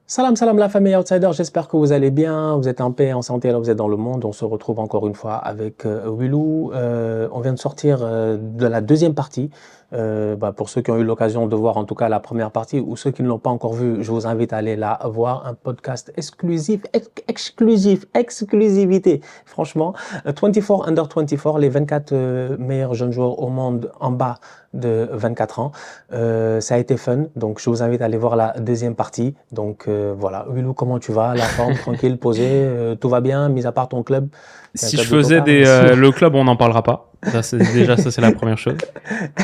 Salam, salam la famille Outsider, j'espère que vous allez bien, vous êtes en paix, en santé, là vous êtes dans le monde. On se retrouve encore une fois avec Willou. On vient de sortir de la deuxième partie. Pour ceux qui ont eu l'occasion de voir en tout cas la première partie ou ceux qui ne l'ont pas encore vu, je vous invite à aller la voir. Un podcast exclusif, exclusivité. Franchement, 24 Under 24, les 24 meilleurs jeunes joueurs au monde en bas de 24 ans. Ça a été fun, donc je vous invite à aller voir la deuxième partie. Donc voilà, Willou, comment tu vas? La forme, tranquille, posé, tout va bien, mis à part ton club. C'est un Si je club de faisais tocard, mais le club, on n'en parlera pas. Ça, c'est la première chose.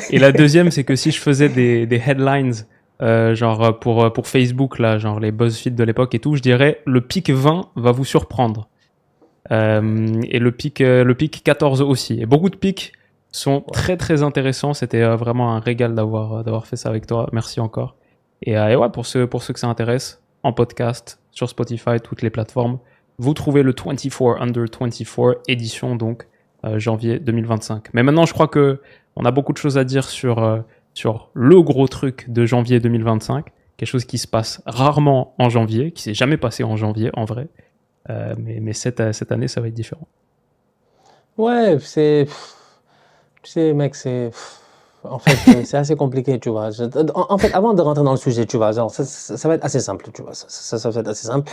Et la deuxième, c'est que si je faisais des headlines, pour Facebook, là, genre les BuzzFeed de l'époque et tout, je dirais le pic 20 va vous surprendre. Et le pic 14 aussi. Et beaucoup de pics sont très très intéressants. C'était vraiment un régal d'avoir fait ça avec toi. Merci encore. Et ouais, pour ceux que ça intéresse, en podcast, sur Spotify, toutes les plateformes, vous trouvez le 24 Under 24 édition, donc janvier 2025. Mais maintenant, je crois que on a beaucoup de choses à dire sur le gros truc de janvier 2025, quelque chose qui se passe rarement en janvier, qui s'est jamais passé en janvier en vrai. Mais cette année, ça va être différent. ouais, tu sais, mec, en fait, c'est assez compliqué, tu vois. En fait, avant de rentrer dans le sujet, tu vois, genre, ça va être assez simple, tu vois. Ça va être assez simple.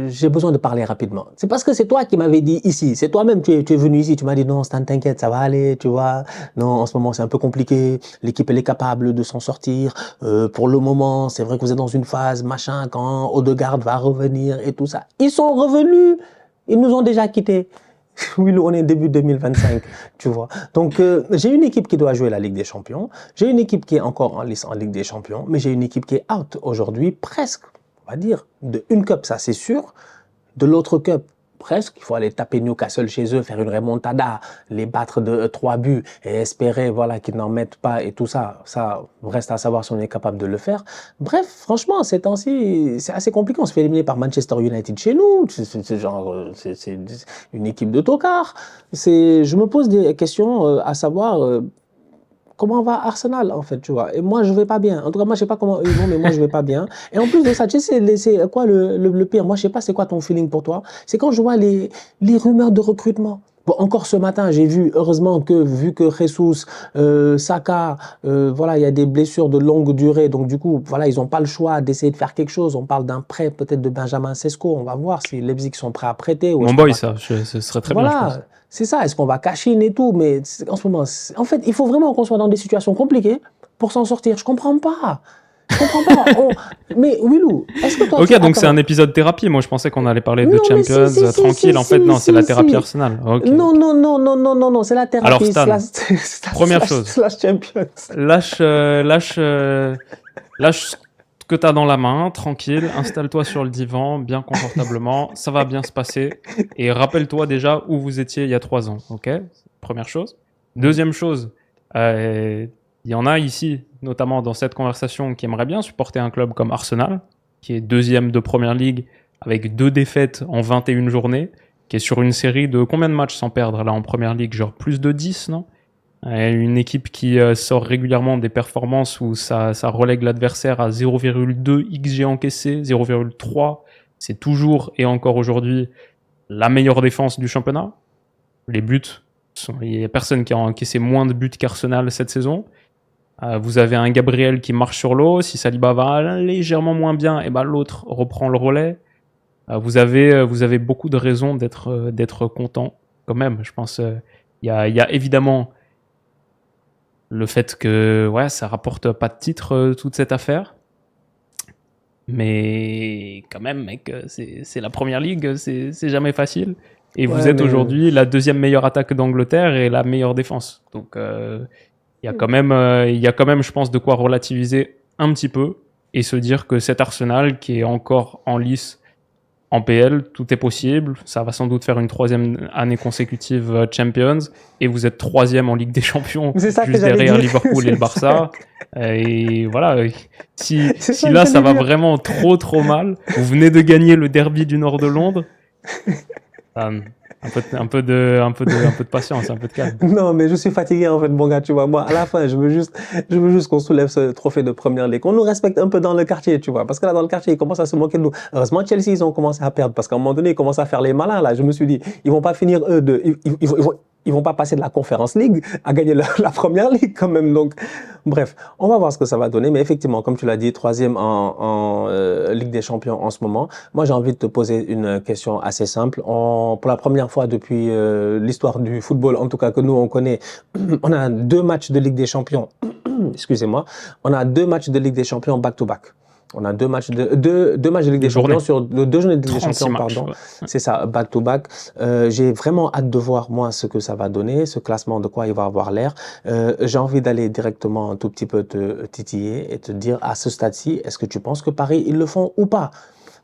J'ai besoin de parler rapidement. C'est parce que c'est toi qui m'avais dit ici. C'est toi-même, tu es venu ici. Tu m'as dit non, Stan, t'inquiète, ça va aller, tu vois. Non, en ce moment, c'est un peu compliqué. L'équipe, elle est capable de s'en sortir. Pour le moment, c'est vrai que vous êtes dans une phase, machin, quand Odegaard va revenir et tout ça. Ils sont revenus. Ils nous ont déjà quittés. Oui, on est début 2025, tu vois. Donc, j'ai une équipe qui doit jouer la Ligue des Champions. J'ai une équipe qui est encore en lice en Ligue des Champions, mais j'ai une équipe qui est out aujourd'hui, presque, on va dire, de une cup, ça c'est sûr. De l'autre cup, presque. Il faut aller taper Newcastle chez eux, faire une remontada, les battre de 3 buts et espérer voilà, qu'ils n'en mettent pas et tout ça. Ça reste à savoir si on est capable de le faire. Bref, franchement, ces temps-ci, c'est assez compliqué. On se fait éliminer par Manchester United chez nous. C'est une équipe de tocards. Je me pose des questions à savoir comment va Arsenal en fait, tu vois. Et moi, je vais pas bien. En tout cas, moi, je sais pas comment eux ils vont, mais moi, je vais pas bien. Et en plus de ça, tu sais, c'est quoi le pire? Moi, je sais pas, c'est quoi ton feeling pour toi? C'est quand je vois les rumeurs de recrutement. Bon, encore ce matin, j'ai vu, heureusement que, vu que Jesus, Saka, voilà, il y a des blessures de longue durée, donc du coup, voilà, ils n'ont pas le choix d'essayer de faire quelque chose. On parle d'un prêt peut-être de Benjamin Sesko. On va voir si Leipzig sont prêts à prêter ou Mon est-ce qu'on boy, va ça, ce serait très bien, je pense. voilà, c'est ça. Est-ce qu'on va cash in et tout? Mais en ce moment, en fait, il faut vraiment qu'on soit dans des situations compliquées pour s'en sortir. Je comprends pas. Je comprends pas. Mais Willou, est-ce que toi, Ok, tu donc c'est attends? un épisode thérapie. Moi, je pensais qu'on allait parler de Non, mais Champions tranquille. En fait, non, c'est la thérapie si. Arsenal. Ok, Non, ok. non, non, non, non, non, non. C'est la Alors, thérapie Stan, slash, première chose, slash champions. lâche, lâche ce que t'as dans la main, tranquille. Installe-toi sur le divan, bien confortablement. Ça va bien se passer. Et rappelle-toi déjà où vous étiez il y a 3 ans. Ok, première chose. Deuxième chose, euh, il y en a ici, notamment dans cette conversation, qui aimeraient bien supporter un club comme Arsenal, qui est deuxième de Première Ligue, avec 2 défaites en 21 journées, qui est sur une série de combien de matchs sans perdre là en Première Ligue? Genre plus de 10, non? Une équipe qui sort régulièrement des performances où ça relègue l'adversaire à 0,2 XG encaissé, 0,3. C'est toujours et encore aujourd'hui la meilleure défense du championnat. Les buts, il n'y a personne qui a encaissé moins de buts qu'Arsenal cette saison. Vous avez un Gabriel qui marche sur l'eau. Si Saliba va légèrement moins bien, et ben l'autre reprend le relais. Vous avez beaucoup de raisons d'être content quand même. Je pense il y a évidemment le fait que ouais, ça rapporte pas de titre toute cette affaire. Mais quand même, mec, c'est la première ligue, c'est jamais facile. Et vous Ouais, êtes mais aujourd'hui la deuxième meilleure attaque d'Angleterre et la meilleure défense. Donc il y a quand même, je pense, de quoi relativiser un petit peu et se dire que cet Arsenal qui est encore en lice en PL, tout est possible. Ça va sans doute faire une 3e année consécutive Champions. Et vous êtes 3e en Ligue des Champions, c'est ça que juste j'allais derrière dire. Liverpool et le Barça. Et voilà, C'est si ça que là ça j'allais va dire. vraiment trop mal, vous venez de gagner le derby du nord de Londres. Ah, Un peu de patience, un peu de calme. Non, mais je suis fatigué en fait, mon gars, tu vois. Moi, à la fin, je veux juste qu'on soulève ce trophée de première ligue. On nous respecte un peu dans le quartier, tu vois. Parce que là, dans le quartier, ils commencent à se moquer de nous. Heureusement, Chelsea, ils ont commencé à perdre. Parce qu'à un moment donné, ils commencent à faire les malins, là. Je me suis dit, ils vont pas finir, ils vont pas passer de la Conference League à gagner la première ligue quand même. Donc, bref, on va voir ce que ça va donner. Mais effectivement, comme tu l'as dit, troisième en Ligue des Champions en ce moment. Moi, j'ai envie de te poser une question assez simple. Pour la première fois depuis l'histoire du football, en tout cas que nous, on connaît, on a 2 matchs de Ligue des Champions. Excusez-moi. On a 2 matchs de Ligue des Champions back-to-back. On a 2 matchs deux matchs de Ligue des Champions sur 2 journées de Ligue des Champions, pardon. Ouais. C'est ça, back-to-back. J'ai vraiment hâte de voir, moi, ce que ça va donner, ce classement, de quoi il va avoir l'air. J'ai envie d'aller directement un tout petit peu te titiller et te dire, à ce stade-ci, est-ce que tu penses que Paris, ils le font ou pas?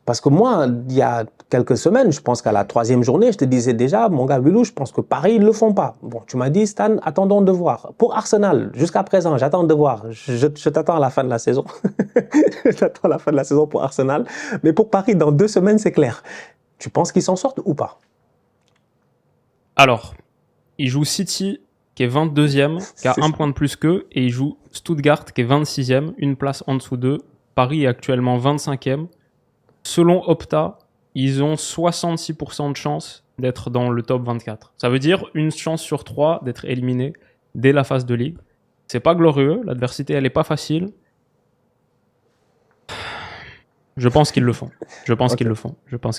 Parce que moi, il y a quelques semaines, je pense qu'à la 3e journée, je te disais déjà, mon gars Bilou, je pense que Paris, ils ne le font pas. Bon, tu m'as dit, Stan, attendons de voir. Pour Arsenal, jusqu'à présent, j'attends de voir. Je t'attends à la fin de la saison. Je t'attends à la fin de la saison pour Arsenal. Mais pour Paris, dans 2 semaines, c'est clair. Tu penses qu'ils s'en sortent ou pas? Alors, il joue City, qui est 22e, qui a un point de plus qu'eux, et il joue Stuttgart, qui est 26e, une place en dessous d'eux. Paris est actuellement 25e. Selon Opta, ils ont 66% de chance d'être dans le top 24. Ça veut dire une chance sur 3 d'être éliminés dès la phase de ligue. C'est pas glorieux, l'adversité elle est pas facile. Je pense qu'ils le font. Je pense qu'ils le font. Je pense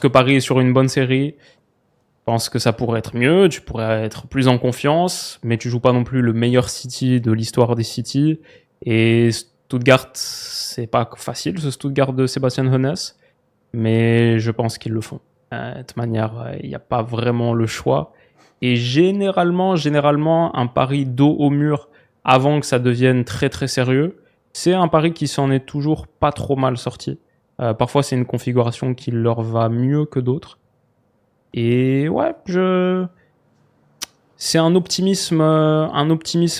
que Paris est sur une bonne série. Je pense que ça pourrait être mieux. Tu pourrais être plus en confiance, mais tu joues pas non plus le meilleur City de l'histoire des City. Et Stuttgart, c'est pas facile, ce Stuttgart de Sébastien Hoeneß, mais je pense qu'ils le font. De toute manière, il n'y a pas vraiment le choix. Et généralement, un pari dos au mur avant que ça devienne très très sérieux, c'est un pari qui s'en est toujours pas trop mal sorti. Parfois, c'est une configuration qui leur va mieux que d'autres. Et ouais, c'est un optimisme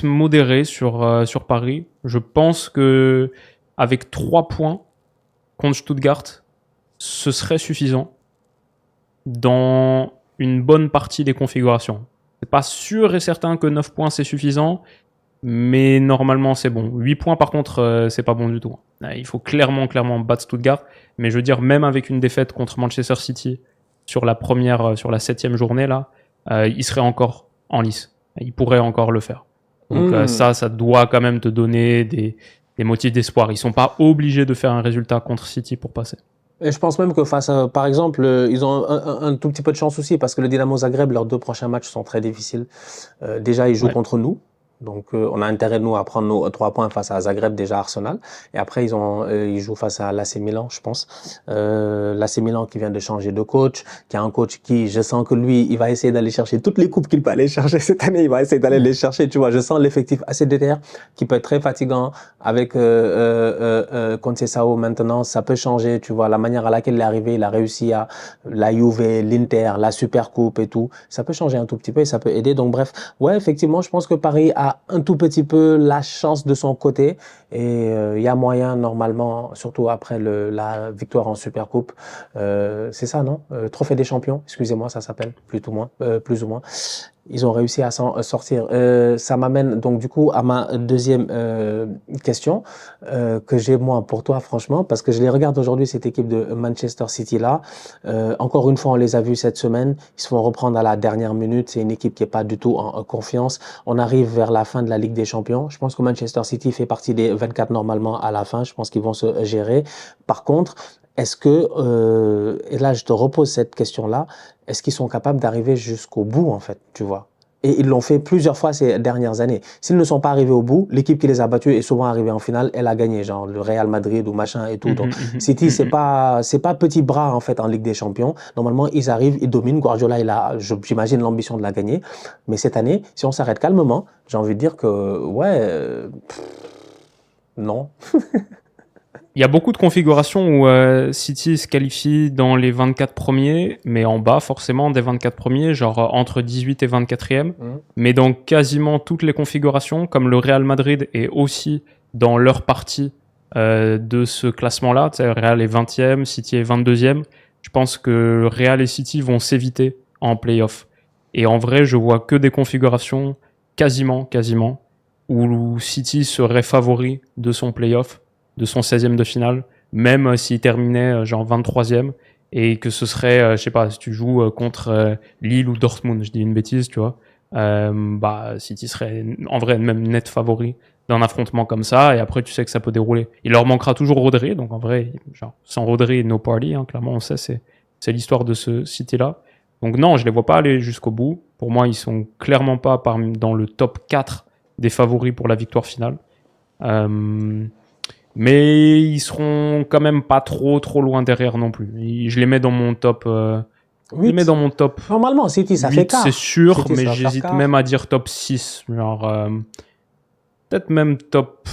modéré sur Paris. Je pense que avec 3 points contre Stuttgart, ce serait suffisant dans une bonne partie des configurations. C'est pas sûr et certain que 9 points c'est suffisant, mais normalement c'est bon. 8 points par contre, c'est pas bon du tout. Il faut clairement battre Stuttgart, mais je veux dire, même avec une défaite contre Manchester City sur la 7e journée là, il serait encore en lice. Il pourrait encore le faire. Donc ça doit quand même te donner des motifs d'espoir. Ils sont pas obligés de faire un résultat contre City pour passer. Et je pense même que face à, par exemple, ils ont un tout petit peu de chance aussi parce que le Dynamo Zagreb, leurs 2 prochains matchs sont très difficiles. Déjà, ils jouent contre nous. Donc, on a intérêt, nous, à prendre nos 3 points face à Zagreb, déjà Arsenal. Et après, ils jouent face à l'AC Milan, je pense. L'AC Milan qui vient de changer de coach, qui a un coach qui, je sens que lui, il va essayer d'aller chercher toutes les coupes qu'il peut aller chercher cette année. Il va essayer d'aller les chercher, tu vois. Je sens l'effectif assez déter qui peut être très fatigant avec Conceição maintenant. Ça peut changer, tu vois. La manière à laquelle il est arrivé, il a réussi à la Juve, l'Inter, la Supercoupe et tout. Ça peut changer un tout petit peu et ça peut aider. Donc, bref, ouais, effectivement, je pense que Paris a un tout petit peu la chance de son côté et il y a moyen normalement, surtout après la victoire en Supercoupe, c'est ça non, Trophée des Champions, excusez-moi, ça s'appelle plus ou moins. Ils ont réussi à s'en sortir. Ça m'amène donc du coup à ma deuxième question que j'ai moi pour toi franchement, parce que je les regarde aujourd'hui cette équipe de Manchester City là. Encore une fois, on les a vus cette semaine. Ils se font reprendre à la dernière minute. C'est une équipe qui est pas du tout en confiance. On arrive vers la fin de la Ligue des Champions. Je pense que Manchester City fait partie des 24 normalement à la fin. Je pense qu'ils vont se gérer. Par contre, est-ce que, et là je te repose cette question-là, est-ce qu'ils sont capables d'arriver jusqu'au bout en fait, tu vois? Et ils l'ont fait plusieurs fois ces dernières années. S'ils ne sont pas arrivés au bout, l'équipe qui les a battus est souvent arrivée en finale, elle a gagné, genre le Real Madrid ou machin et tout. Donc City, c'est pas petit bras en fait en Ligue des Champions. Normalement, ils arrivent, ils dominent. Guardiola, il a, j'imagine, l'ambition de la gagner. Mais cette année, si on s'arrête calmement, j'ai envie de dire que ouais, non. Il y a beaucoup de configurations où City se qualifie dans les 24 premiers, mais en bas forcément des 24 premiers, genre entre 18 et 24e. Mais dans quasiment toutes les configurations, comme le Real Madrid est aussi dans leur partie de ce classement-là, tu sais, Real est 20e, City est 22e, je pense que Real et City vont s'éviter en play-off. Et en vrai, je vois que des configurations quasiment, où City serait favori de son play-off, de son 16e de finale, même s'il terminait genre 23e, et que ce serait, je sais pas, si tu joues contre Lille ou Dortmund, je dis une bêtise, tu vois, City serait en vrai même net favori d'un affrontement comme ça, et après tu sais que ça peut dérouler. Il leur manquera toujours Rodri, donc en vrai, genre, sans Rodri, no party, hein, clairement on sait, c'est l'histoire de ce City-là. Donc non, je les vois pas aller jusqu'au bout. Pour moi, ils sont clairement pas dans le top 4 des favoris pour la victoire finale. Mais ils seront quand même pas trop loin derrière non plus. Je les mets dans mon top. Je les mets 8. dans mon top Normalement, City, ça fait 8, quart. c'est sûr, City, mais ça va faire j'hésite quart. même à dire top 6. Genre, peut-être même top.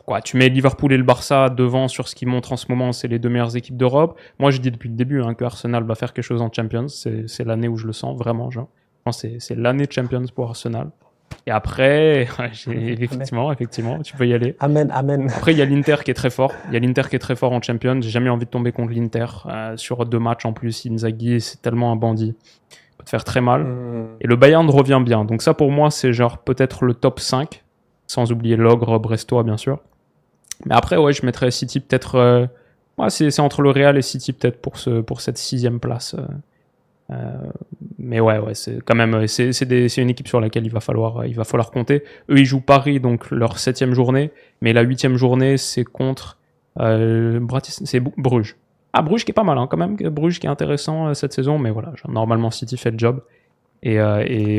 Quoi, tu mets Liverpool et le Barça devant sur ce qu'ils montrent en ce moment, c'est les deux meilleures équipes d'Europe. Moi, je dis depuis le début que Arsenal va faire quelque chose en Champions. C'est l'année où je le sens vraiment. Genre. Je pense que c'est l'année de Champions pour Arsenal. Et après, effectivement, tu peux y aller. Amen. Après, il y a l'Inter qui est très fort. En Champions. J'ai jamais envie de tomber contre l'Inter. Sur 2 matchs en plus, Inzaghi, c'est tellement un bandit. Il peut te faire très mal. Et le Bayern revient bien. Donc ça, pour moi, c'est genre peut-être le top 5. Sans oublier l'ogre brestois, bien sûr. Mais après, ouais, je mettrais City peut-être... c'est entre le Real et City peut-être pour cette 6e place. Mais ouais, c'est quand même c'est une équipe sur laquelle il va falloir compter. Eux, ils jouent Paris, donc leur 7e journée, mais la 8e journée, c'est contre c'est Bruges. Ah, Bruges qui est pas mal, hein, quand même. Bruges qui est intéressant cette saison, mais voilà, genre, normalement City fait le job. Et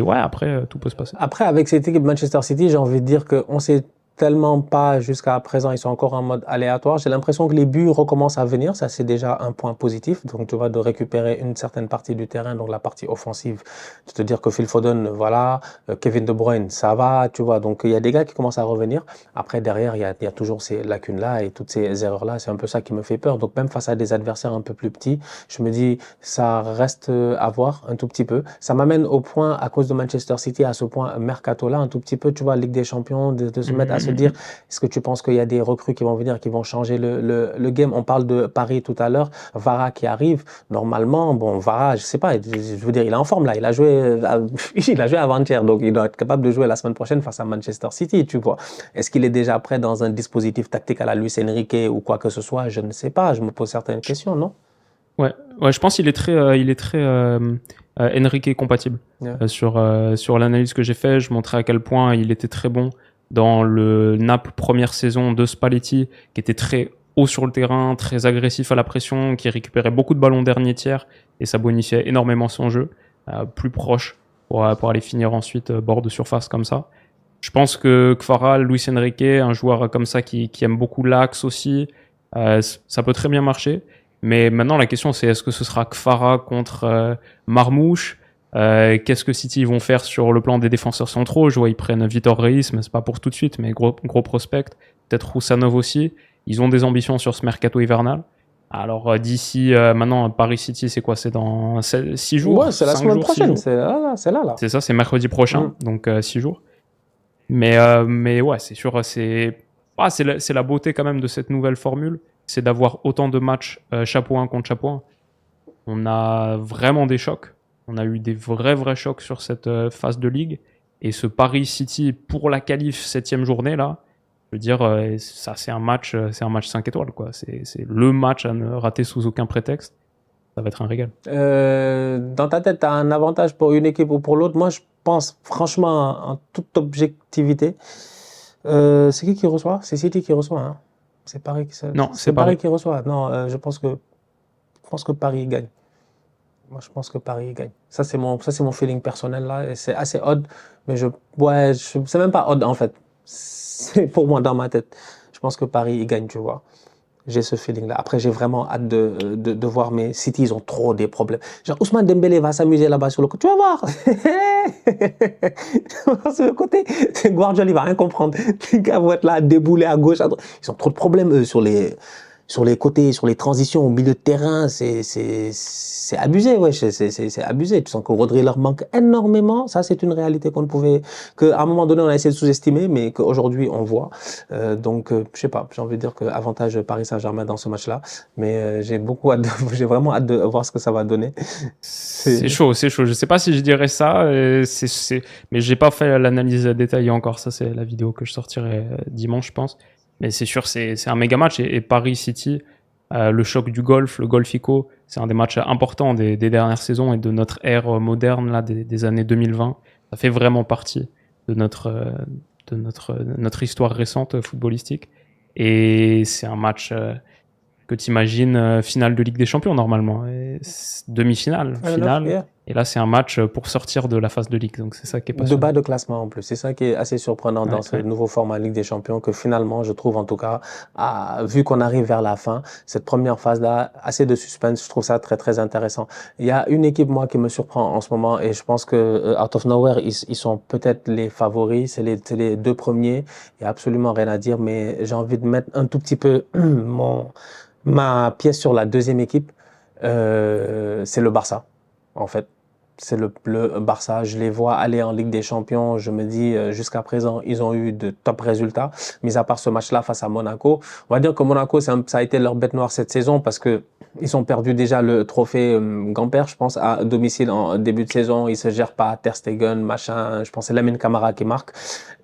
ouais, après, tout peut se passer. Après, avec cette équipe Manchester City, j'ai envie de dire qu'on sait tellement pas jusqu'à présent, ils sont encore en mode aléatoire. J'ai l'impression que les buts recommencent à venir, ça c'est déjà un point positif. Donc tu vois, de récupérer une certaine partie du terrain, donc la partie offensive, de te dire que Phil Foden, voilà, Kevin De Bruyne, ça va, tu vois. Donc il y a des gars qui commencent à revenir. Après, derrière, il y a toujours ces lacunes-là et toutes ces erreurs-là. C'est un peu ça qui me fait peur. Donc même face à des adversaires un peu plus petits, je me dis, ça reste à voir un tout petit peu. Ça m'amène au point, à cause de Manchester City, à ce point mercato-là, un tout petit peu, tu vois, Ligue des Champions, de se mettre à se dire, est-ce que tu penses qu'il y a des recrues qui vont venir, qui vont changer le game? On parle de Paris tout à l'heure, Vara qui arrive. Normalement, bon, Vara, je sais pas, je veux dire, il est en forme là. Il a joué avant-hier, donc il doit être capable de jouer la semaine prochaine face à Manchester City, tu vois. Est-ce qu'il est déjà prêt dans un dispositif tactique à la Luis Enrique ou quoi que ce soit? Je ne sais pas. Je me pose certaines questions, non? Ouais, je pense qu'il est très Enrique compatible. Yeah. Sur l'analyse que j'ai fait, je montrais à quel point il était très bon dans le Naples première saison de Spalletti, qui était très haut sur le terrain, très agressif à la pression, qui récupérait beaucoup de ballons dernier tiers, et ça bonifiait énormément son jeu, plus proche pour aller finir ensuite bord de surface comme ça. Je pense que Kvara, Luis Enrique, un joueur comme ça qui aime beaucoup l'axe aussi, ça peut très bien marcher. Mais maintenant, la question, c'est est-ce que ce sera Kvara contre Marmouche? Qu'est-ce que City vont faire sur le plan des défenseurs centraux? Je vois, ils prennent Vitor Reis, mais c'est pas pour tout de suite, mais gros prospect. Peut-être Roussanov aussi. Ils ont des ambitions sur ce mercato hivernal. Alors, d'ici maintenant, Paris City, c'est quoi? C'est dans 6 jours? Ouais, c'est la semaine prochaine. C'est là. C'est ça, c'est mercredi prochain, donc 6 jours. Mais ouais, c'est sûr, c'est la beauté quand même de cette nouvelle formule, c'est d'avoir autant de matchs chapeau 1 contre chapeau 1. On a vraiment des chocs. On a eu des vrais chocs sur cette phase de ligue. Et ce Paris City pour la qualif 7e journée, là, je veux dire, ça c'est un match 5 étoiles, quoi. C'est le match à ne rater sous aucun prétexte. Ça va être un régal. Dans ta tête, tu as un avantage pour une équipe ou pour l'autre. Moi, je pense franchement, en toute objectivité, c'est qui reçoit? C'est City qui reçoit, hein? C'est Paris qui Non, c'est Paris qui reçoit. Non, je pense que Paris gagne. Moi, je pense que Paris gagne. Ça, c'est mon feeling personnel là. Et c'est assez odd, mais c'est même pas odd en fait. C'est pour moi dans ma tête. Je pense que Paris gagne, tu vois. J'ai ce feeling-là. Après, j'ai vraiment hâte de voir, mais City, ils ont trop des problèmes. Genre, Ousmane Dembélé va s'amuser là-bas sur le côté. Tu vas voir. Sur le côté, Guardiola, il va rien comprendre. Les gars vont être là, débouler à gauche, à droite. Ils ont trop de problèmes, eux, sur les sur les côtés, sur les transitions, au milieu de terrain, c'est abusé, ouais, c'est abusé. Tu sens que Rodri leur manque énormément. Ça, c'est une réalité qu'à un moment donné, on a essayé de sous-estimer, mais qu'aujourd'hui, on voit. Donc, je sais pas, j'ai envie de dire que avantage Paris Saint-Germain dans ce match-là, mais j'ai vraiment hâte de voir ce que ça va donner. C'est chaud, c'est chaud. Je sais pas si je dirais ça, mais j'ai pas fait l'analyse détaillée encore. Ça, c'est la vidéo que je sortirai dimanche, je pense. Mais c'est sûr, c'est un méga match. Et Paris City, le choc du golf, le golfico, c'est un des matchs importants des dernières saisons et de notre ère moderne là, des années 2020. Ça fait vraiment partie de notre histoire récente footballistique. Et c'est un match que tu imagines finale de Ligue des Champions normalement. Demi-finale, finale. Et là, c'est un match pour sortir de la phase de Ligue. Donc, c'est ça qui est passionnant. De bas de classement en plus. C'est ça qui est assez surprenant dans ce nouveau format Ligue des Champions, que finalement, je trouve en tout cas, vu qu'on arrive vers la fin, cette première phase-là, assez de suspense, je trouve ça très, très intéressant. Il y a une équipe, moi, qui me surprend en ce moment, et je pense que out of nowhere, ils sont peut-être les favoris. C'est les deux premiers. Il n'y a absolument rien à dire, mais j'ai envie de mettre un tout petit peu ma pièce sur la deuxième équipe. C'est le Barça, en fait. C'est le Barça. Je les vois aller en Ligue des Champions. Je me dis, jusqu'à présent, ils ont eu de top résultats. Mis à part ce match-là face à Monaco. On va dire que Monaco, ça a été leur bête noire cette saison parce que ils ont perdu déjà le trophée Gamper, je pense, à domicile en début de saison. Ils se gèrent pas. Ter Stegen, machin. Je pense que c'est Lamine Camara qui marque.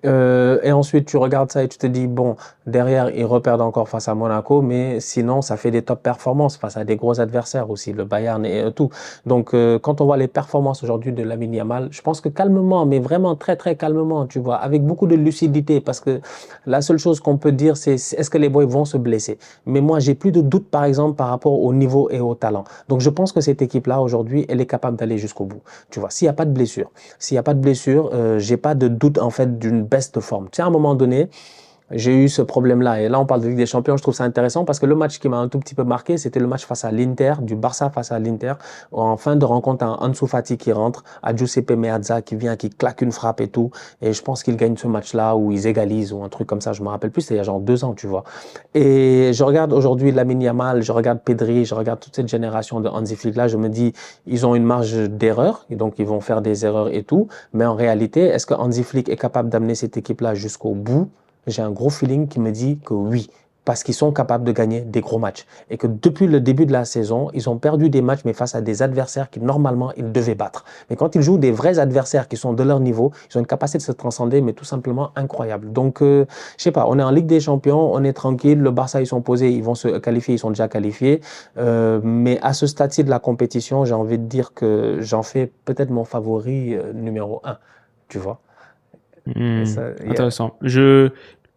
Et ensuite, tu regardes ça et tu te dis, bon, derrière, ils reperdent encore face à Monaco, mais sinon, ça fait des top performances face à des gros adversaires aussi, le Bayern et tout. Donc, quand on voit les performances aujourd'hui de Lamine Yamal, je pense que calmement, mais vraiment très, très calmement, tu vois, avec beaucoup de lucidité, parce que la seule chose qu'on peut dire, c'est est-ce que les boys vont se blesser? Mais moi, j'ai plus de doute, par exemple, par rapport au niveau et au talent. Donc, je pense que cette équipe-là, aujourd'hui, elle est capable d'aller jusqu'au bout. Tu vois, s'il n'y a pas de blessure, j'ai pas de doute, en fait, d'une baisse de forme. Tu sais, à un moment donné, j'ai eu ce problème-là. Et là, on parle de Ligue des Champions. Je trouve ça intéressant parce que le match qui m'a un tout petit peu marqué, c'était le match face à l'Inter, du Barça face à l'Inter. En fin de rencontre, un Ansu Fati qui rentre, à Giuseppe Meazza qui vient, qui claque une frappe et tout. Et je pense qu'ils gagnent ce match-là ou ils égalisent ou un truc comme ça. Je me rappelle plus. C'était il y a genre 2 ans, tu vois. Et je regarde aujourd'hui Lamine Yamal, je regarde Pedri, je regarde toute cette génération de Hansi Flick là. Je me dis, ils ont une marge d'erreur. Et donc, ils vont faire des erreurs et tout. Mais en réalité, est-ce que Hansi Flick est capable d'amener cette équipe-là jusqu'au bout? J'ai un gros feeling qui me dit que oui, parce qu'ils sont capables de gagner des gros matchs. Et que depuis le début de la saison, ils ont perdu des matchs, mais face à des adversaires qui, normalement, ils devaient battre. Mais quand ils jouent des vrais adversaires qui sont de leur niveau, ils ont une capacité de se transcender, mais tout simplement incroyable. Donc, je sais pas, on est en Ligue des Champions, on est tranquille, le Barça, ils sont posés, ils vont se qualifier, ils sont déjà qualifiés. Mais à ce stade-ci de la compétition, j'ai envie de dire que j'en fais peut-être mon favori numéro 1, tu vois. Intéressant.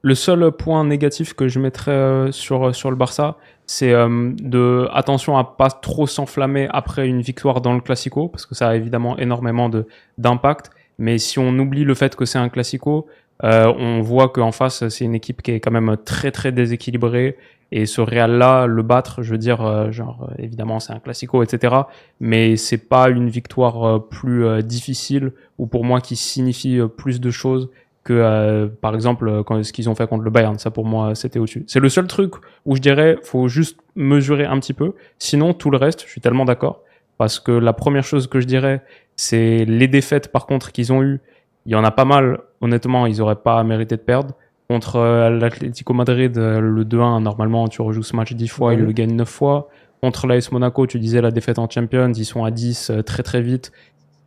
Le seul point négatif que je mettrais sur le Barça, c'est de attention à pas trop s'enflammer après une victoire dans le Classico, parce que ça a évidemment énormément d'impact. Mais si on oublie le fait que c'est un Classico, on voit qu'en face, c'est une équipe qui est quand même très très déséquilibrée. Et ce Real-là, le battre, je veux dire, évidemment, c'est un Classico, etc. Mais c'est pas une victoire plus difficile ou pour moi qui signifie plus de choses que, par exemple, ce qu'ils ont fait contre le Bayern. Ça, pour moi, c'était au-dessus. C'est le seul truc où je dirais, faut juste mesurer un petit peu. Sinon, tout le reste, je suis tellement d'accord. Parce que la première chose que je dirais, c'est les défaites, par contre, qu'ils ont eues. Il y en a pas mal. Honnêtement, ils auraient pas mérité de perdre. Contre l'Atlético Madrid, le 2-1, normalement, tu rejoues ce match 10 fois, ils le gagnent 9 fois. Contre l'AS Monaco, tu disais la défaite en Champions, ils sont à 10 très très vite.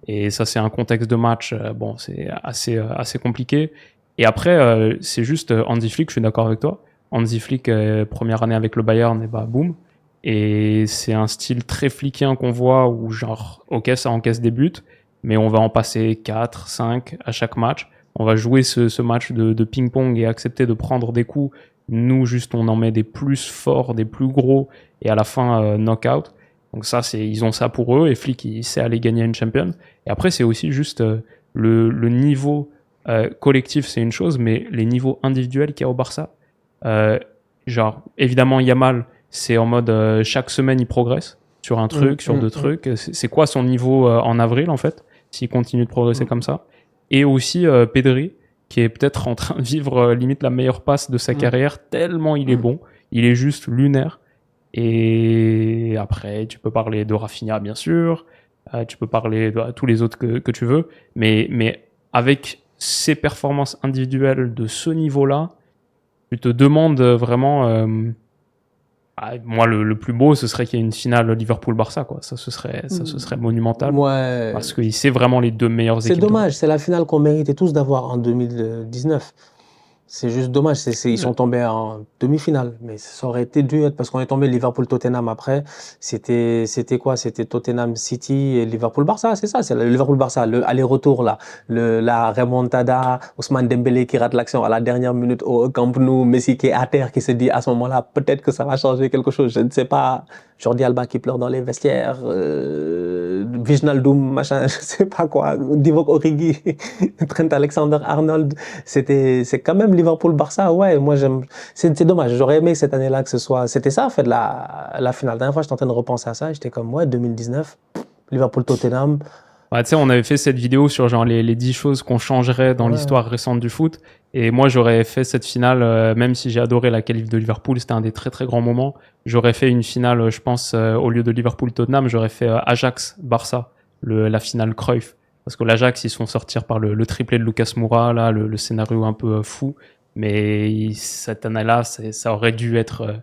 Et ça, c'est un contexte de match, bon, c'est assez compliqué. Et après, c'est juste Hansi Flick, je suis d'accord avec toi. Hansi Flick, première année avec le Bayern, et bah boum. Et c'est un style très flickien qu'on voit où genre, ok, ça encaisse des buts, mais on va en passer 4, 5 à chaque match. On va jouer ce match de ping-pong et accepter de prendre des coups. Nous, juste, on en met des plus forts, des plus gros, et à la fin, knock-out. Donc ça, ils ont ça pour eux, et Flick, il sait aller gagner une champion. Et après, c'est aussi juste le niveau collectif, c'est une chose, mais les niveaux individuels qu'il y a au Barça, genre, évidemment, Yamal, c'est en mode, chaque semaine, il progresse sur un truc, sur 2 trucs. C'est quoi son niveau en avril, en fait, s'il continue de progresser comme ça? Et aussi Pedri, qui est peut-être en train de vivre limite la meilleure passe de sa carrière, tellement il est bon. Il est juste lunaire. Et après, tu peux parler de Rafinha, bien sûr. Tu peux parler de tous les autres que tu veux. Mais avec ces performances individuelles de ce niveau-là, tu te demandes vraiment... moi, le plus beau, ce serait qu'il y ait une finale Liverpool-Barça, quoi. Ça, ce serait monumental. Ouais. Parce que c'est vraiment les deux meilleures C'est équipes. dommage, c'est la finale qu'on méritait tous d'avoir en 2019. C'est juste dommage, ils sont tombés en demi-finale, mais ça aurait été dû être parce qu'on est tombé Liverpool-Tottenham après. C'était quoi? C'était Tottenham City et Liverpool-Barça, c'est ça, c'est le Liverpool-Barça, le aller-retour là, la remontada, Ousmane Dembélé qui rate l'action à la dernière minute au Camp Nou, Messi qui est à terre, qui se dit à ce moment-là, peut-être que ça va changer quelque chose, je ne sais pas. Jordi Alba qui pleure dans les vestiaires, Wijnaldum, machin, je sais pas quoi, Divock Origi, Trent Alexander-Arnold, c'est quand même Liverpool-Barça, ouais, moi j'aime, c'est dommage, j'aurais aimé cette année-là que ce soit, c'était ça en fait la finale. La dernière fois j'étais en train de repenser à ça, j'étais comme, ouais, 2019, Liverpool-Tottenham. Ouais, tu sais, on avait fait cette vidéo sur genre les 10 choses qu'on changerait dans l'histoire récente du foot. Et moi, j'aurais fait cette finale, même si j'ai adoré la qualif de Liverpool, c'était un des très très grands moments. J'aurais fait une finale, je pense, au lieu de Liverpool-Tottenham, j'aurais fait Ajax-Barça, la finale Cruyff. Parce que l'Ajax, ils se font sortir par le triplé de Lucas Moura, là, le scénario un peu fou. Mais cette année-là, ça aurait dû être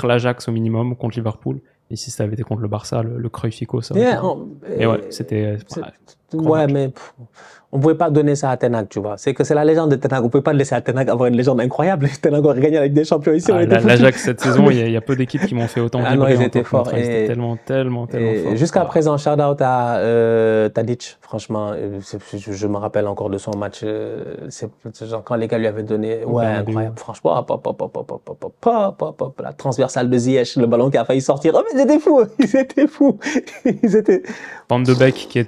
l'Ajax au minimum contre Liverpool. Et si ça avait été contre le Barça, le Cruyffico, ça aurait été... Mais ouais, c'était... Ouais, mais on pouvait pas donner ça à Ten Hag, tu vois. C'est que c'est la légende de Ten Hag. On pouvait pas laisser à Ten Hag avoir une légende incroyable. Ten Hag aurait gagné avec des champions ici. L'Ajax cette saison, il y a peu d'équipes qui m'ont fait autant vibrer. Ah non, ils étaient forts. Ils étaient tellement forts. Jusqu'à présent, shout out à Tadic. Franchement, je me rappelle encore de son match. C'est genre quand les gars lui avaient donné, ouais, incroyable. Franchement, la transversale de Ziyech, le ballon qui a failli sortir. Oh, mais ils étaient fous. Van de Beek qui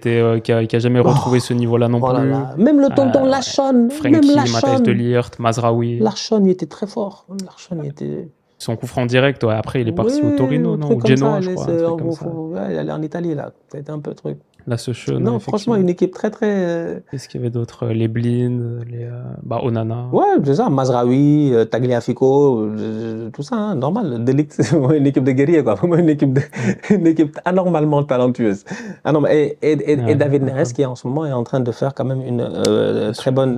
a jamais retrouvé ce niveau-là non plus. Même le tonton Lachon, Frenkie, Matthijs de Ligt, Mazraoui. Lachon, il était très fort. Son coup franc direct, ouais. Après il est parti au Torino, non, au Genoa, je crois. Il allait en Italie là. C'était un peu truc. La Sochaux. Non, franchement, une équipe très très. Qu'est-ce qu'il y avait d'autre? Les Blind, Onana. Ouais, c'est ça. Mazraoui, Tagliafico, tout ça, hein, normal. Delict, c'est une équipe de guerriers, quoi. Vraiment une équipe anormalement talentueuse. Ah non, et David Neres qui en ce moment est en train de faire quand même une très bonne,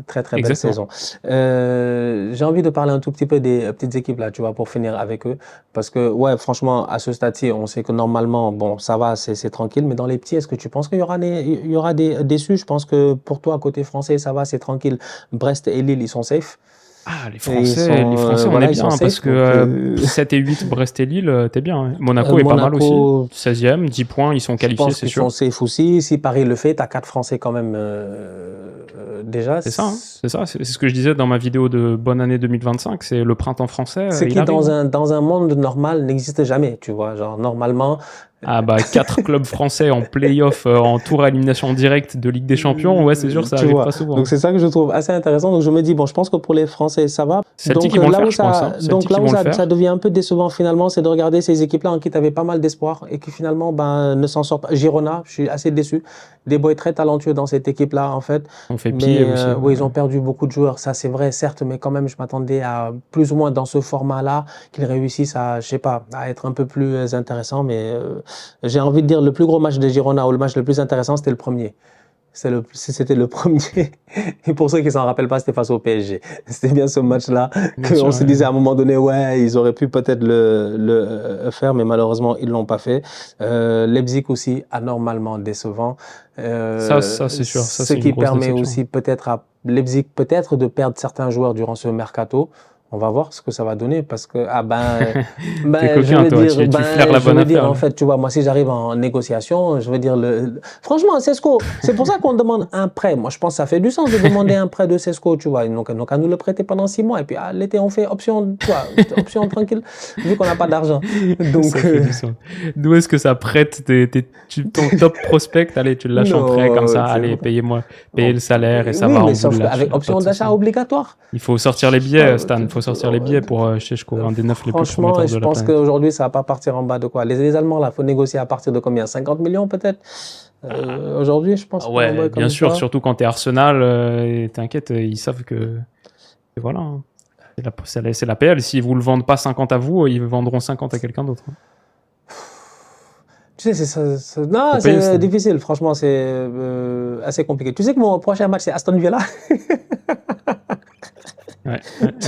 très très belle saison. J'ai envie de parler un tout petit peu des petites équipes là, tu vois, pour finir avec eux, parce que ouais, franchement, à ce stade-ci, on sait que normalement, bon, ça va, c'est tranquille. Mais dans les petits, est-ce que tu penses qu'il y aura des déçus? Je pense que pour toi, côté français, ça va, c'est tranquille. Brest et Lille, ils sont safe. Ah, les Français, on est bien, parce que 7 et 8, Brest et Lille, t'es bien. Hein. Monaco est pas mal aussi. 16e, 10 points, ils sont qualifiés, c'est sûr. Ils sont safe aussi. Si Paris le fait, t'as 4 Français quand même déjà. C'est ça, hein, c'est ça. C'est ce que je disais dans ma vidéo de Bonne année 2025, c'est le printemps français. Ce qui, dans un monde normal, n'existe jamais, tu vois. Genre, normalement... Ah bah 4 clubs français en play-off, en tour à élimination directe de Ligue des Champions, ouais c'est sûr ça arrive pas souvent. Donc c'est ça que je trouve assez intéressant. Donc je me dis bon, je pense que pour les Français ça va. Donc là où ça devient un peu décevant finalement, c'est de regarder ces équipes-là en qui tu avais pas mal d'espoir et qui finalement ne s'en sortent pas. Girona, je suis assez déçu. Des boys très talentueux dans cette équipe-là en fait. On fait piller aussi. Oui, ils ont perdu beaucoup de joueurs, ça c'est vrai certes, mais quand même je m'attendais à plus ou moins dans ce format-là qu'ils réussissent à, je sais pas, à être un peu plus intéressant, mais j'ai envie de dire le plus gros match de Girona ou le match le plus intéressant, c'était le premier. C'était le premier. Et pour ceux qui s'en rappellent pas, c'était face au PSG. C'était bien ce match-là qu'on se disait à un moment donné, ouais, ils auraient pu peut-être le faire, mais malheureusement, ils l'ont pas fait. Leipzig aussi, anormalement décevant. Ça c'est sûr. Ça, ce qui permet aussi peut-être à Leipzig peut-être de perdre certains joueurs durant ce mercato. On va voir ce que ça va donner parce que je veux dire en fait, tu vois, moi si j'arrive en négociation, je veux dire franchement Cesco, c'est pour ça qu'on demande un prêt. Moi je pense que ça fait du sens de demander un prêt de Cesco, tu vois. Donc à nous le prêter pendant 6 mois et puis à l'été on fait option, tu vois, option tranquille vu qu'on n'a pas d'argent. Donc d'où est-ce que ça prête ton top prospect, allez, tu le lâches en prêt comme ça, allez, payez le salaire et ça va. Mais sauf avec option d'achat obligatoire. Il faut sortir les billets, Stan. Il faut sortir les billets pour Šeško, un des 9 les plus prometteurs de la planète. Franchement, je pense qu'aujourd'hui, ça va pas partir en bas de quoi. Les Allemands, là, faut négocier à partir de combien? 50 millions peut-être aujourd'hui, je pense. Ouais, bien sûr, surtout quand t'es Arsenal, t'inquiète, ils savent que... Et voilà. Hein. C'est la PL. S'ils vous le vendent pas 50 à vous, ils vendront 50 à quelqu'un d'autre. Tu sais, non, Faut payer, c'est ça. difficile. Franchement, c'est assez compliqué. Tu sais que mon prochain match, c'est Aston Villa. Ouais.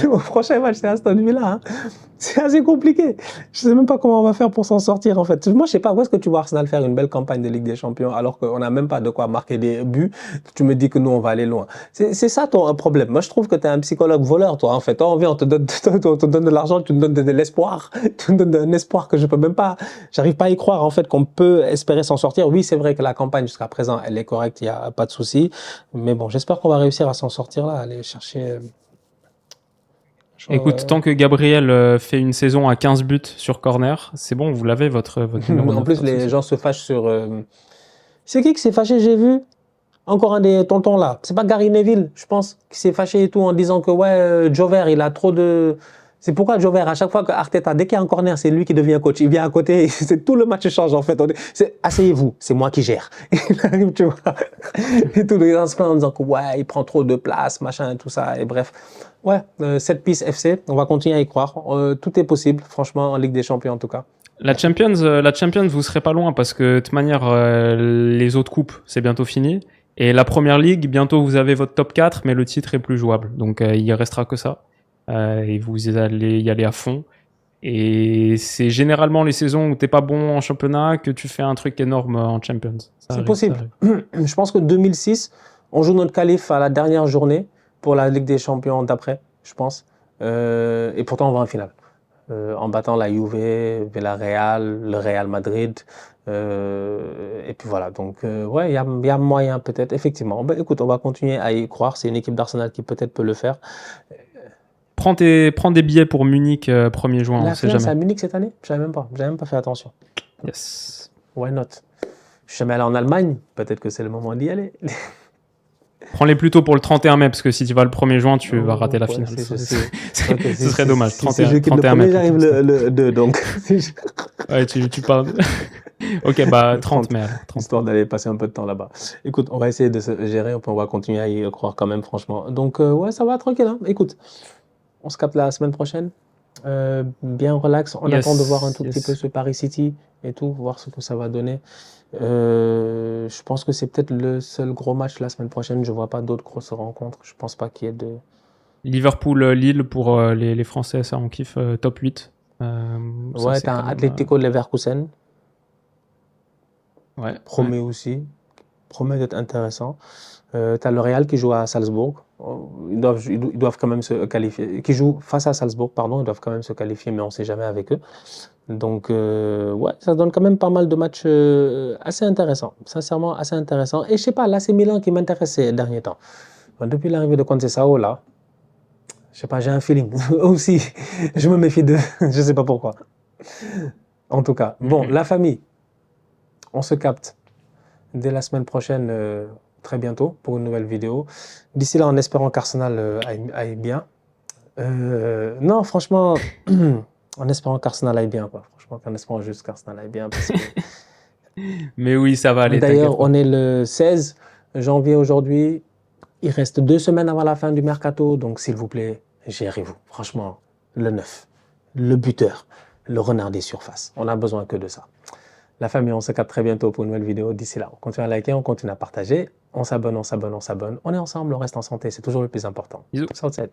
Mon prochain match, c'est Aston Villa. Hein. C'est assez compliqué. Je sais même pas comment on va faire pour s'en sortir, en fait. Moi, je sais pas, où est-ce que tu vois Arsenal faire une belle campagne de Ligue des Champions alors qu'on n'a même pas de quoi marquer des buts. Tu me dis que nous, on va aller loin. C'est ça ton problème. Moi, je trouve que tu es un psychologue voleur, toi, en fait. On vient, on te donne de l'argent, tu nous donnes de l'espoir. Tu nous donnes un espoir que je peux même pas, j'arrive pas à y croire, en fait, qu'on peut espérer s'en sortir. Oui, c'est vrai que la campagne jusqu'à présent, elle est correcte, il y a pas de souci. Mais bon, j'espère qu'on va réussir à s'en sortir là, aller chercher. Écoute, tant que Gabriel fait une saison à 15 buts sur corner, c'est bon, vous l'avez votre numéro 9. En plus, les gens se fâchent sur. C'est qui s'est fâché, j'ai vu? Encore un des tontons là. C'est pas Gary Neville, je pense, qui s'est fâché et tout en disant que ouais, Jover, il a trop de. C'est pourquoi Jover, à chaque fois que Arteta, dès qu'il y a un corner, c'est lui qui devient coach. Il vient à côté, c'est tout le match change en fait. Asseyez-vous, c'est moi qui gère. Il arrive, tu vois. Et tout le monde se plaint en disant que ouais, il prend trop de place, machin, tout ça. Et bref. Ouais, cette piste FC, on va continuer à y croire. Tout est possible, franchement, en Ligue des Champions en tout cas. La Champions, vous serez pas loin parce que de toute manière, les autres coupes, c'est bientôt fini. Et la Première Ligue, bientôt vous avez votre top 4, mais le titre est plus jouable. Donc il restera que ça. Et vous allez y aller à fond. Et c'est généralement les saisons où t'es pas bon en championnat que tu fais un truc énorme en Champions. C'est possible. Je pense que 2006, on joue notre qualif à la dernière journée pour la Ligue des Champions d'après, je pense. Et pourtant, on va en finale. En battant la Juve, Villarreal, le Real Madrid. Et puis voilà. Donc, ouais, il y a moyen peut-être, effectivement. Ben, écoute, on va continuer à y croire. C'est une équipe d'Arsenal qui peut-être peut le faire. Prends des billets pour Munich 1er juin, on sait C'est à jamais. Munich cette année? Je savais même pas. J'avais même pas fait attention. Yes. Why not? Je suis jamais allé en Allemagne. Peut-être que c'est le moment d'y aller. Prends-les plutôt pour le 31 mai, parce que si tu vas le 1er juin, tu vas rater la finale. Okay, ce serait dommage. Si je quitte le 31 mai. premier, j'arrive le 2, donc. Ouais, tu parles. Ok, bah 30 mai. 30. Histoire d'aller passer un peu de temps là-bas. Écoute, on va essayer de se gérer, on va continuer à y croire quand même, franchement. Donc, ouais, ça va, tranquille. Hein. Écoute, on se capte la semaine prochaine. Bien relax. On attend de voir un tout petit peu ce Paris City et tout, voir ce que ça va donner. Je pense que c'est peut-être le seul gros match la semaine prochaine. Je vois pas d'autres grosses rencontres. Je pense pas qu'il y ait de. Liverpool-Lille pour les Français, ça on kiffe, top 8. Ouais, t'as un Atlético Leverkusen. Ouais. Promet aussi. Promet d'être intéressant. T'as le Real qui joue à Salzbourg. Ils doivent quand même se qualifier. Qui joue face à Salzbourg, pardon. Ils doivent quand même se qualifier, mais on ne sait jamais avec eux. Donc, ouais, ça donne quand même pas mal de matchs assez intéressants. Sincèrement, assez intéressants. Et je sais pas, là, c'est Milan qui m'intéresse ces derniers temps. Depuis l'arrivée de Conceição, là, je sais pas, j'ai un feeling. Aussi, je me méfie d'eux. Je sais pas pourquoi. En tout cas, bon, la famille, on se capte dès la semaine prochaine, très bientôt, pour une nouvelle vidéo. D'ici là, en espérant qu'Arsenal aille bien. Non, franchement, en espérant qu'Arsenal aille bien, quoi. Franchement, en espérant juste qu'Arsenal aille bien. Parce que... Mais oui, ça va aller. D'ailleurs, on est le 16 janvier aujourd'hui. Il reste 2 semaines avant la fin du mercato. Donc, s'il vous plaît, gérez-vous. Franchement, le 9, le buteur, le renard des surfaces. On n'a besoin que de ça. La famille, on se capte très bientôt pour une nouvelle vidéo. D'ici là, on continue à liker, on continue à partager. On s'abonne. On est ensemble, on reste en santé. C'est toujours le plus important. Bisous. Southside.